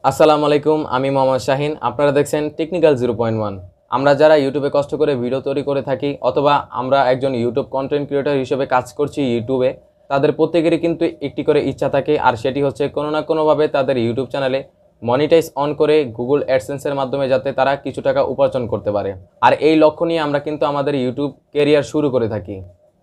আসসালামু আলাইকুম, আমি মোহাম্মদ শাহিন। আপনারা দেখছেন টেকনিক্যাল 0.1। আমরা যারা ইউটিউবে কষ্ট করে ভিডিও তৈরি করে থাকি অথবা আমরা একজন ইউটিউব কন্টেন্ট ক্রিয়েটর হিসেবে কাজ করছি ইউটিউবে, তাদের প্রত্যেকেরই কিন্তু একটি করে ইচ্ছা থাকে, আর সেটি হচ্ছে কোনো না কোনোভাবে তাদের ইউটিউব চ্যানেলে মনিটাইজ অন করে গুগল অ্যাডসেন্সের মাধ্যমে যাতে তারা কিছু টাকা উপার্জন করতে পারে। আর এই লক্ষ্য নিয়ে আমরা কিন্তু আমাদের ইউটিউব ক্যারিয়ার শুরু করে থাকি।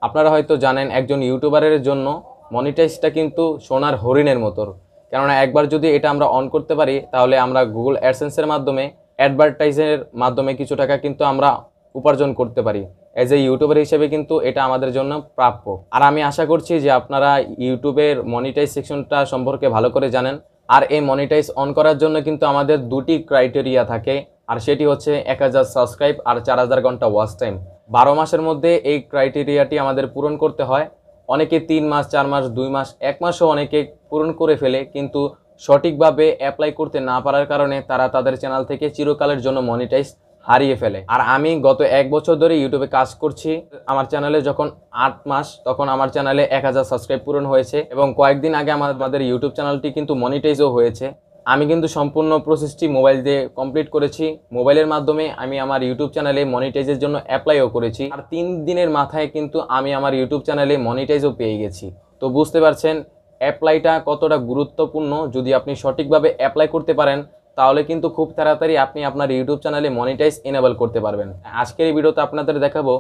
আপনারা হয়তো জানেন, একজন ইউটিউবারের জন্য মনিটাইজটা কিন্তু সোনার হরিণের মতো। কেননা একবার যদি এটা আমরা অন করতে পারি তাহলে আমরা গুগল অ্যাডসেন্সের মাধ্যমে অ্যাডভার্টাইজের মাধ্যমে কিছু টাকা কিন্তু আমরা উপার্জন করতে পারি। অ্যাজ এ ইউটিউবার হিসেবে কিন্তু এটা আমাদের জন্য প্রাপ্য। আর আমি আশা করছি যে আপনারা ইউটিউবের মনিটাইজ সেকশনটা সম্পর্কে ভালো করে জানেন। আর এই মনিটাইজ অন করার জন্য কিন্তু আমাদের দুটি ক্রাইটেরিয়া থাকে, আর সেটি হচ্ছে 1000 সাবস্ক্রাইব আর 4000 ঘন্টা ওয়াচ টাইম। 12 মাসের মধ্যে এই ক্রাইটেরিয়াটি আমাদের পূরণ করতে হয়। অনেকে 3 মাস, 4 মাস, 2 মাস, 1 মাসও অনেকে পূরণ করে ফেলে, কিন্তু সঠিকভাবে অ্যাপ্লাই করতে না পারার কারণে তারা তাদের চ্যানেল থেকে চিরকালের জন্য মনিটাইজ হারিয়ে ফেলে। আর আমি গত 1 বছর ধরে ইউটিউবে কাজ করছি। আমার চ্যানেলে যখন 8 মাস, তখন আমার চ্যানেলে 1000 সাবস্ক্রাইব পূরণ হয়েছে এবং কয়েকদিন আগে আমাদের ইউটিউব চ্যানেলটি কিন্তু মনিটাইজও হয়েছে। আমি কিন্তু সম্পূর্ণ প্রসেসটি মোবাইল দিয়ে কমপ্লিট করেছি। মোবাইলের মাধ্যমে আমি আমার ইউটিউব চ্যানেলে মনিটাইজের জন্য অ্যাপ্লাইও করেছি, আর 3 দিনের মাথায় কিন্তু আমি আমার ইউটিউব চ্যানেলে মনিটাইজও পেয়ে গেছি। তো বুঝতে পারছেন অ্যাপ্লাইটা কতটা গুরুত্বপূর্ণ। যদি আপনি সঠিকভাবে অ্যাপ্লাই করতে পারেন তাহলে কিন্তু খুব তাড়াতাড়ি আপনি আপনার ইউটিউব চ্যানেলে মনিটাইজ এনেবল করতে পারবেন। আজকের এই ভিডিওতে আপনাদের দেখাবো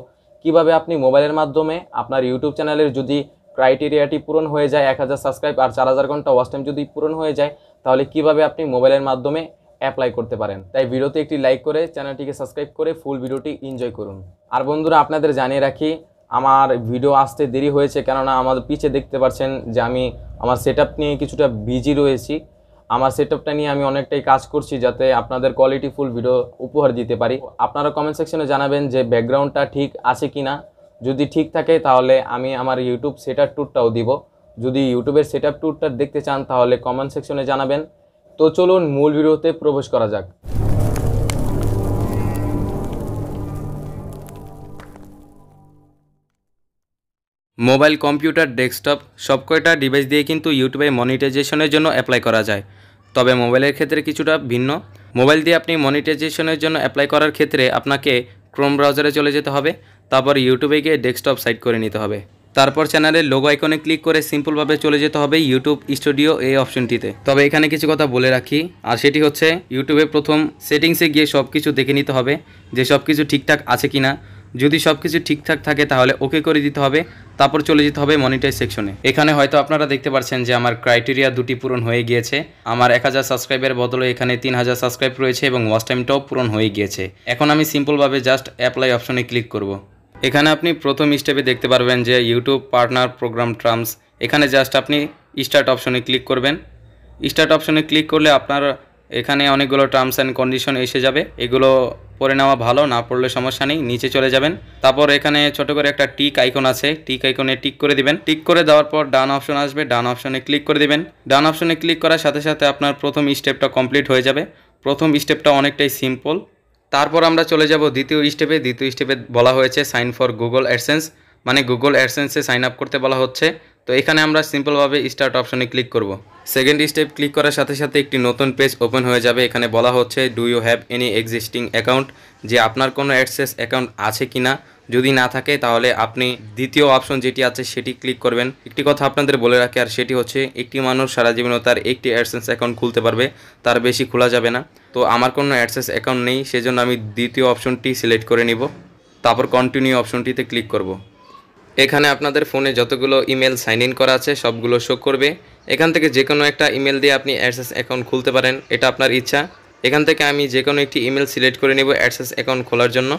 কিভাবে আপনি মোবাইলের মাধ্যমে আপনার ইউটিউব চ্যানেলের যদি ক্রাইটেরিয়াটি পূরণ হয়ে যায়, 1000 সাবস্ক্রাইব আর 4000 ঘন্টা ওয়াচ টাইম যদি পূরণ হয়ে যায়, তাহলে কিভাবে আপনি মোবাইলের মাধ্যমে অ্যাপ্লাই করতে পারেন। তাই ভিডিওতে একটি লাইক করে চ্যানেলটিকে সাবস্ক্রাইব করে ফুল ভিডিওটি এনজয় করুন। আর বন্ধুরা, আপনাদের জানিয়ে রাখি আমার ভিডিও আসতে দেরি হয়েছে, কেননা আমাদের পিছে দেখতে পাচ্ছেন যে আমি আমার সেটআপ নিয়ে কিছুটা বিজি রয়েছি। আমার সেটআপটা নিয়ে আমি অনেকটাই কাজ করছি যাতে আপনাদের কোয়ালিটি ফুল ভিডিও উপহার দিতে পারি। আপনারা কমেন্ট সেকশনে জানাবেন যে ব্যাকগ্রাউন্ডটা ঠিক আছে কিনা। যদি ঠিক থাকে তাহলে আমি আমার ইউটিউব সেটআপ ট্যুরটাও দিব। যদি ইউটিউবের সেটআপ ট্যুরটা দেখতে চান তাহলে কমেন্ট সেকশনে জানাবেন। তো চলুন মূল ভিডিওতে প্রবেশ করা যাক। মোবাইল, কম্পিউটার, ডেস্কটপ সব কয়টা ডিভাইস দিয়ে কিন্তু ইউটিউবে মনিটাইজেশনের জন্য অ্যাপ্লাই করা যায়। তবে মোবাইলের ক্ষেত্রে কিছুটা ভিন্ন। মোবাইল দিয়ে আপনি মনিটাইজেশনের জন্য অ্যাপ্লাই করার ক্ষেত্রে আপনাকে ক্রোম ব্রাউজারে চলে যেতে হবে, তারপর ইউটিউবে গিয়ে ডেস্কটপ সাইট করে নিতে হবে। তারপর চ্যানেলের লোগো আইকনে ক্লিক করে সিম্পলভাবে চলে যেতে হবে ইউটিউব স্টুডিও এই অপশনটিতে। তবে এখানে কিছু কথা বলে রাখি, আর সেটি হচ্ছে ইউটিউবে প্রথম সেটিংসে গিয়ে সব কিছু দেখে নিতে হবে যে সব কিছু ঠিকঠাক আছে কিনা। যদি সব কিছু ঠিকঠাক থাকে তাহলে ওকে করে দিতে হবে, তারপর চলে যেতে হবে মনিটাইজ সেকশনে। এখানে হয়তো আপনারা দেখতে পাচ্ছেন যে আমার ক্রাইটেরিয়া দুটি পূরণ হয়ে গিয়েছে। আমার 1000 সাবস্ক্রাইবের বদলে এখানে 3000 সাবস্ক্রাইব রয়েছে এবং ওয়াচ টাইমটাও পূরণ হয়ে গিয়েছে। এখন আমি সিম্পলভাবে জাস্ট অ্যাপ্লাই অপশনে ক্লিক করব। এখানে আপনি প্রথম স্টেপে দেখতে পারবেন যে ইউটিউব পার্টনার প্রোগ্রাম টার্মস। এখানে জাস্ট আপনি স্টার্ট অপশনে ক্লিক করবেন। স্টার্ট অপশনে ক্লিক করলে আপনার এখানে অনেকগুলো টার্মস অ্যান্ড কন্ডিশন এসে যাবে। এগুলো পড়ে নেওয়া ভালো, না পড়লে সমস্যা নেই, নিচে চলে যাবেন। তারপর এখানে ছোট করে একটা টিক আইকন আছে, টিক আইকনে টিক করে দিবেন। টিক করে দেওয়ার পর ডান অপশন আসবে, ডান অপশনে ক্লিক করে দিবেন। ডান অপশনে ক্লিক করার সাথে সাথে আপনার প্রথম স্টেপটা কমপ্লিট হয়ে যাবে। প্রথম স্টেপটা অনেকটাই সিম্পল। তারপর আমরা চলে যাব দ্বিতীয় স্টেপে। দ্বিতীয় স্টেপে বলা হয়েছে সাইন ফর গুগল অ্যাডসেন্স, মানে গুগল অ্যাডসেন্সে সাইন আপ করতে বলা হচ্ছে। তো এখানে আমরা সিম্পলভাবে স্টার্ট অপশনে ক্লিক করব। সেকেন্ড স্টেপ ক্লিক করার সাথে সাথে একটি নতুন পেজ ওপেন হয়ে যাবে। এখানে বলা হচ্ছে do you have any existing account, যে আপনার কোনো অ্যাডসেন্স অ্যাকাউন্ট আছে কি না। যদি না থাকে তাহলে আপনি দ্বিতীয় অপশন যেটি আছে সেটি ক্লিক করবেন। একটি কথা আপনাদের বলে রাখি, আর সেটি হচ্ছে একটি মানুষ সারা জীবনও তার একটি অ্যাডসেন্স অ্যাকাউন্ট খুলতে পারবে, তার বেশি খোলা যাবে না। তো আমার কোনো অ্যাডসেন্স অ্যাকাউন্ট নেই, সেজন্য আমি দ্বিতীয় অপশনটি সিলেক্ট করে নিব। তারপর কন্টিনিউ অপশনটিতে ক্লিক করব। এখানে আপনাদের ফোনে যতগুলো ইমেল সাইন ইন করা আছে সবগুলো শো করবে। এখান থেকে যে কোনো একটা ইমেল দিয়ে আপনি অ্যাডসেন্স অ্যাকাউন্ট খুলতে পারেন, এটা আপনার ইচ্ছা। এখান থেকে আমি যে কোনো একটি ইমেল সিলেক্ট করে নেব অ্যাডসেন্স অ্যাকাউন্ট খোলার জন্য।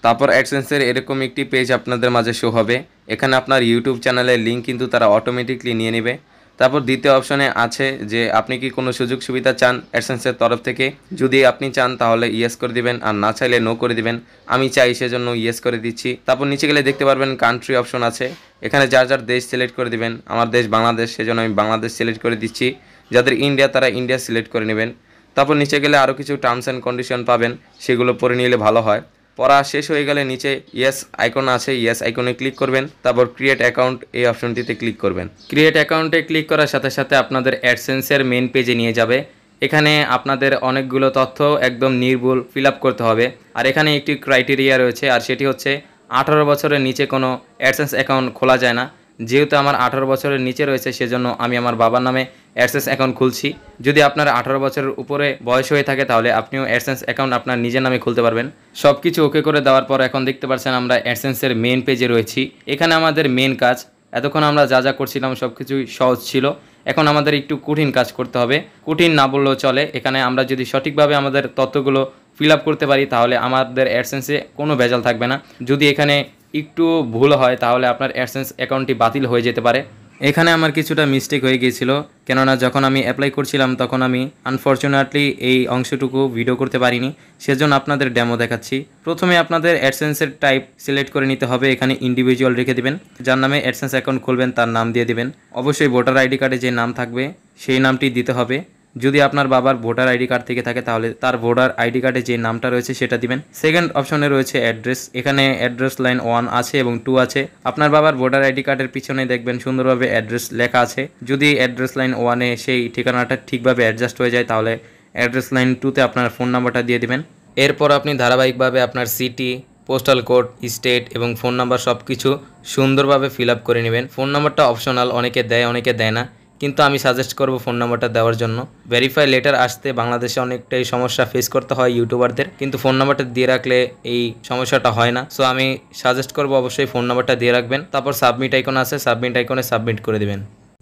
তারপর অ্যাডসেন্সের এরকম একটি পেজ আপনাদের মাঝে শো হবে। এখানে আপনার ইউটিউব চ্যানেলের লিঙ্ক কিন্তু তারা অটোমেটিকলি নিয়ে নেবে। তারপর দ্বিতীয় অপশনে আছে যে আপনি কি কোনো সুযোগ সুবিধা চান অ্যাডসেন্সের তরফ থেকে। যদি আপনি চান তাহলে ইয়েস করে দিবেন, আর না চাইলে নো করে দিবেন। আমি চাই সেজন্য ইয়েস করে দিচ্ছি। তারপর নিচে গেলে দেখতে পারবেন কান্ট্রি অপশন আছে, এখানে যার যার দেশ সিলেক্ট করে দিবেন। আমার দেশ বাংলাদেশ, সেজন্য আমি বাংলাদেশ সিলেক্ট করে দিচ্ছি। যাদের ইন্ডিয়া তারা ইন্ডিয়া সিলেক্ট করে নেবেন। তারপর নিচে গেলে আরও কিছু টার্মস অ্যান্ড কন্ডিশন পাবেন, সেগুলো পড়ে নিলে ভালো হয়। পড়া শেষ হয়ে গেলে নিচে ইয়েস আইকন আছে, ইয়েস আইকনে ক্লিক করবেন। তারপর ক্রিয়েট অ্যাকাউন্ট এই অপশনটিতে ক্লিক করবেন। ক্রিয়েট অ্যাকাউন্টে ক্লিক করার সাথে সাথে আপনাদের অ্যাডসেন্সের মেন পেজে নিয়ে যাবে। এখানে আপনাদের অনেকগুলো তথ্য একদম নির্ভুল ফিল আপ করতে হবে। আর এখানে একটি ক্রাইটেরিয়া রয়েছে, আর সেটি হচ্ছে 18 বছরের নিচে কোনো অ্যাডসেন্স অ্যাকাউন্ট খোলা যায় না। যেহেতু আমার 18 বছরের নিচে রয়েছে, সেজন্য আমি আমার বাবার নামে অ্যাডসেন্স অ্যাকাউন্ট খুলছি। যদি আপনার 18 বছরের উপরে বয়স হয়ে থাকে তাহলে আপনিও অ্যাডসেন্স অ্যাকাউন্ট আপনার নিজের নামে খুলতে পারবেন। সব কিছু ওকে করে দেওয়ার পর এখন দেখতে পাচ্ছেন আমরা অ্যাডসেন্সের মেন পেজে রয়েছি। এখানে আমাদের মেন কাজ, এতক্ষণ আমরা যা যা করছিলাম সব কিছুই সহজ ছিল, এখন আমাদের একটু কঠিন কাজ করতে হবে। কঠিন না বললেও চলে। এখানে আমরা যদি সঠিকভাবে আমাদের তথ্যগুলো ফিল আপ করতে পারি তাহলে আমাদের অ্যাডসেন্সে কোনো ভেজাল থাকবে না। যদি এখানে একটু ভুল হয় তাহলে আপনার অ্যাডসেন্স অ্যাকাউন্টটি বাতিল হয়ে যেতে পারে। এখানে আমার কিছুটা মিস্টেক হয়ে গিয়েছিল, কেননা যখন আমি অ্যাপ্লাই করছিলাম তখন আমি আনফরচুনেটলি এই অংশটুকু ভিডিও করতে পারিনি, সেজন্য আপনাদের ডেমো দেখাচ্ছি। প্রথমে আপনাদের অ্যাডসেন্সের টাইপ সিলেক্ট করে নিতে হবে। এখানে ইন্ডিভিজুয়াল রেখে দিবেন, যার নামে অ্যাডসেন্স অ্যাকাউন্ট খুলবেন তার নাম দিয়ে দিবেন। অবশ্যই ভোটার আইডি কার্ডে যে নাম থাকবে সেই নামটি দিতে হবে। যদি আপনার বাবার ভোটার আইডি কার্ড থেকে থাকে তাহলে তার ভোটার আইডি কার্ডে যে নামটা রয়েছে সেটা দিবেন। সেকেন্ড অপশনে রয়েছে অ্যাড্রেস। এখানে অ্যাড্রেস লাইন 1 আছে এবং 2 আছে। আপনার বাবার ভোটার আইডি কার্ডের পিছনে দেখবেন সুন্দরভাবে অ্যাড্রেস লেখা আছে। যদি অ্যাড্রেস লাইন 1-এ সেই ঠিকানাটা ঠিকভাবে অ্যাডজাস্ট হয়ে যায় তাহলে অ্যাড্রেস লাইন 2-তে আপনার ফোন নাম্বারটা দিয়ে দিবেন। এরপর আপনি ধারাবাহিকভাবে আপনার সিটি, পোস্টাল কোড, স্টেট এবং ফোন নাম্বার সব কিছু সুন্দরভাবে ফিল আপ করে নেবেন। ফোন নাম্বারটা অপশনাল, অনেকে দেয় অনেকে দেয় না, কিন্তু আমি সাজেস্ট করব ফোন নাম্বারটা দেওয়ার জন্য। ভেরিফাই লেটার আসতে বাংলাদেশে অনেকটাই সমস্যা ফেস করতে হয় ইউটিউবারদের, কিন্তু ফোন নাম্বারটা দিয়ে রাখলে এই সমস্যাটা হয় না। সো আমি সাজেস্ট করব অবশ্যই ফোন নাম্বারটা দিয়ে রাখবেন। তারপর সাবমিট আইকন আছে, সাবমিট আইকনে সাবমিট করে দেবেন।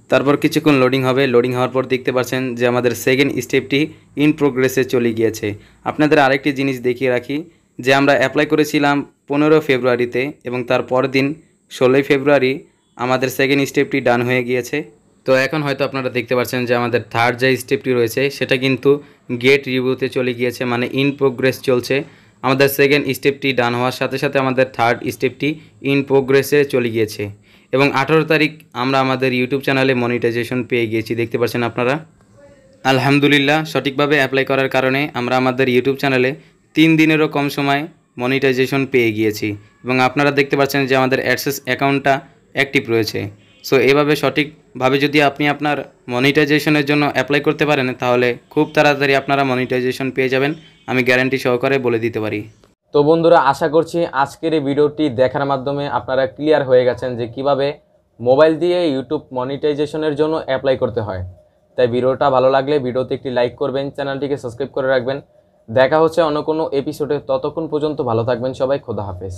তারপর কিছুক্ষণ লোডিং হবে। লোডিং হওয়ার পর দেখতে পাচ্ছেন যে আমাদের সেকেন্ড স্টেপটি ইন প্রোগ্রেসে চলে গিয়েছে। আপনাদের আরেকটি জিনিস দেখিয়ে রাখি যে আমরা অ্যাপ্লাই করেছিলাম 15 ফেব্রুয়ারিতে এবং তার পরের দিন 16 ফেব্রুয়ারি আমাদের সেকেন্ড স্টেপটি ডান হয়ে গিয়েছে। তো এখন হয়তো আপনারা দেখতে পাচ্ছেন যে আমাদের থার্ড যে স্টেপটি রয়েছে সেটা কিন্তু গেট রিভিউতে চলে গিয়েছে, মানে ইন প্রোগ্রেস চলছে। আমাদের সেকেন্ড স্টেপটি ডান হওয়ার সাথে সাথে আমাদের থার্ড স্টেপটি ইন প্রোগ্রেসে চলে গিয়েছে এবং 18 তারিখ আমরা আমাদের ইউটিউব চ্যানেলে মনিটাইজেশন পেয়ে গিয়েছি, দেখতে পাচ্ছেন আপনারা। আলহামদুলিল্লাহ, সঠিকভাবে অ্যাপ্লাই করার কারণে আমরা আমাদের ইউটিউব চ্যানেলে 3 দিনেরও কম সময় মনিটাইজেশন পেয়ে গিয়েছি এবং আপনারা দেখতে পাচ্ছেন যে আমাদের অ্যাডসেন্স অ্যাকাউন্টটা অ্যাক্টিভ রয়েছে। সো এভাবে সঠিকভাবে যদি আপনি আপনার মনিটাইজেশনের জন্য অ্যাপ্লাই করতে পারেন তাহলে খুব তাড়াতাড়ি আপনারা মনিটাইজেশন পেয়ে যাবেন, আমি গ্যারান্টি সহকারে বলে দিতে পারি। তো বন্ধুরা, আশা করছি আজকের এই ভিডিওটি দেখার মাধ্যমে আপনারা ক্লিয়ার হয়ে গেছেন যে কিভাবে মোবাইল দিয়ে ইউটিউব মনিটাইজেশনের জন্য অ্যাপ্লাই করতে হয়। তাই ভিডিওটা ভালো লাগলে ভিডিওতে একটি লাইক করবেন, চ্যানেলটিকে সাবস্ক্রাইব করে রাখবেন। দেখা হচ্ছে অন্য কোনো এপিসোডে, ততক্ষণ পর্যন্ত ভালো থাকবেন সবাই। খোদা হাফেজ।